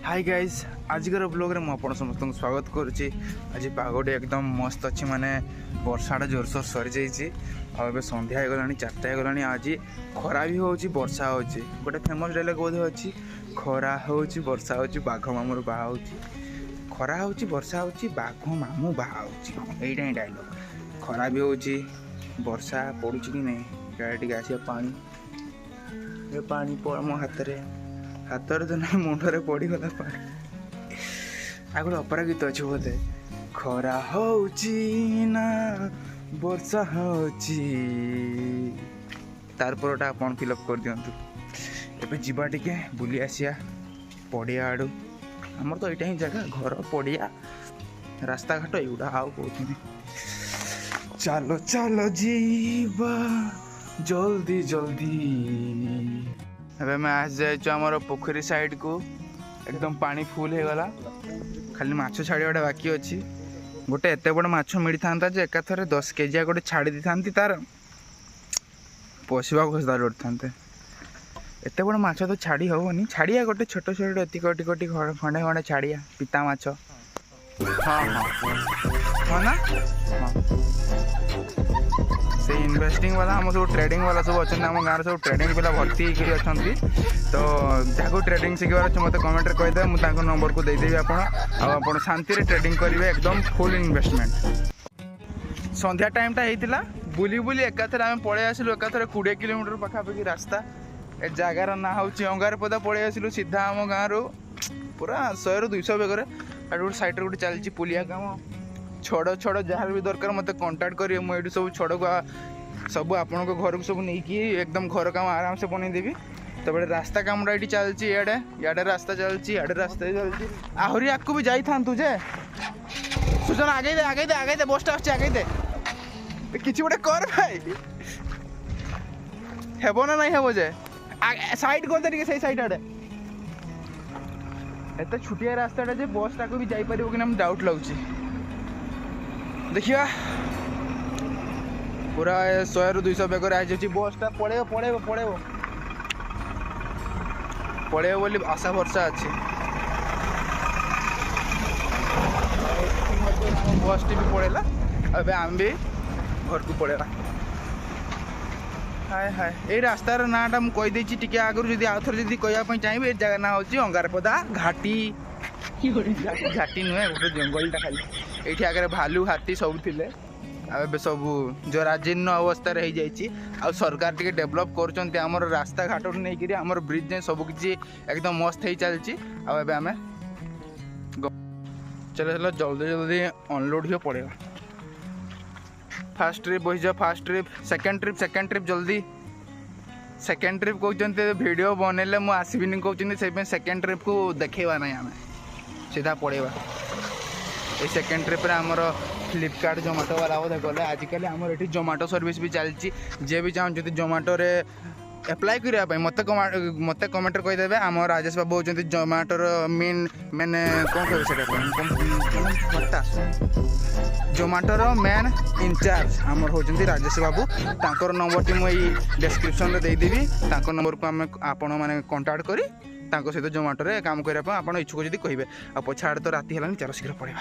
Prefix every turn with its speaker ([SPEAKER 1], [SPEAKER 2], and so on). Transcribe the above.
[SPEAKER 1] Hi guys आजिकर blog रे मुझे समस्त स्वागत करुच्ची। आज पागटे एकदम मस्त अच्छी माने वर्षाटा जोरसोर सरी जाइए। आबे संध्या हो गलानी 4टा हो गलानी। आज खरा भी होची वर्षा होची। गोटे फेमस डायलॉग बोधे अच्छी खरा होची वर्षा होची बाघ मामूर बाहा होची। खरा होची वर्षा होची बाघ मामू बाहा होची। एइटा ही डायलॉग। खरा भी होची वर्षा पड़ुची कि नहीं गाड़ी आसिया पानी ये पानी मो हाथ हाथर तो ना मुंडरे पड़गला पानी। आ गोटे अपरा गीत अच्छे बोधे खरा होची ना वर्षा होची तार परटा अपन फिलअप कर दिंतु। एबे जीवा टिके बुली आसिया पड़िया आड़ू। आमर तो यहाँ ही जगह घर पड़िया रास्ता घाट एगुड़ा आउ कहते चलो चलो जीवा जल्दी जल्दी। अबे मैं आज जामर पोखरी साइड को एकदम पानी फुल हो गला। खाली माछ छाड़ा बाकी अच्छी। गोटे एत बड़ माछ मिली था जे एकाथरे 10 केजिया गोटे छाड़ी दी था तार पशा घोषा लड़ते। एत बड़ माछ तो छाड़ी हेनी छाड़िया गोटे छोट छोट एति कटी कटी खंडे खंडे छाड़िया पिता माछ। हाँ हाँ हाँ ना हाँ से इन्वेस्टिंग वाला हम सब ट्रेडिंग वाला सब अच्छा आम गाँव सब ट्रेडिंग पिला भर्ती होकर अच्छा। तो जहाँ ट्रेडिंग शिखबार अच्छे मत कमेंट कहीदे मुझे नंबर को देदेवी आप शांति ट्रेडिंग करेंगे एकदम फुल इन्वेस्टमेंट। संध्या टाइमटा होता बुली बुली एकाथरे आम पलि आसलु एकाथरे 20 किलोमीटर पाखापाखि रास्ता। ए जगार ना हूँ अंगारपदा पलि आसलु सीधा आम गाँव पूरा 100 ରୁ 200 बेगर गोटे सैड्रे गोटे चलती पुलिया काम छड़ छड़ जहाँ भी दरकार मत कंटाक्ट करेंगे। मुझे सब छड़ को सब आपण घर को सब नहीं एकदम घर काम आराम से बनईदेवी। तो बड़े रास्ता काम ये चलती इे रास्ता चलती इे रास्ता चलती आहरी आगे भी जाई था तुझे सूचना आगे दे बसटा आगे दे किसी गोटे कर भाई हेब ना नहीं हेब जे साइड कर दे से साइड आड़े एत छुटिया रास्ता जे बसटा को भी जापर कि ना डाउट लगुच। देखिए पूरा 100 ରୁ 200 बेगर आई जाए बसटा पड़े बोली आशा भरसा अच्छी। बस टी भी पड़ेला अब आम भी घर को पड़ेगा। हाय हाय ये रास्तार नाटा मुझे कहीदे टी आगुरी जब आउ थे कहवाई चाहिए ये जगह ना हूँ अंगारपदा घाटी घाटी नुहे गोटे जंगलटा खाली ये आगे भालू हाथी सब थे। अब सब जराजीर्ण अवस्था हो जाइए। आ सरकार टी डेभलप कर रास्ता घाट नहीं आम ब्रिज जाए सबकि एकदम मस्त हो चलती। आम चलो चलो जल्दी जल्दी अनलोड हो पड़ेगा। फास्ट ट्रिप बही जाओ फास्ट ट्रिप सेकेंड ट्रिप जल्दी सेकेंड ट्रिप कहते वीडियो बनैले मुझे आसबिनी कहते से सेकेंड ट्रिप को देखा ना आम सीधा पड़ेगा। ये सेकेंड ट्रिप रे आमर फ्लिपकार्ट जोमेटो वाला बोधे गले आजिकल आमर ये जोमेटो सर्विस भी चलती। जे भी चाहते जोमेटो रे एप्लाय करने मत कमेंट कहीदेवे। आम राजेश बाबू होती जोमेटोर मेन मैंने कौन कह जोमेटोर मेन इंचार्ज आमर होती राजेश बाबू। तांकर नंबर टी मुझे डिस्क्रिप्शन में देदेवी। नंबर को आम आपण मैंने कंटाक्ट करी सहित जोमेटो काम करने आप इच्छुक जब कहे। आ पछाड़ तो राति है चलो शीघ्र पड़ेगा।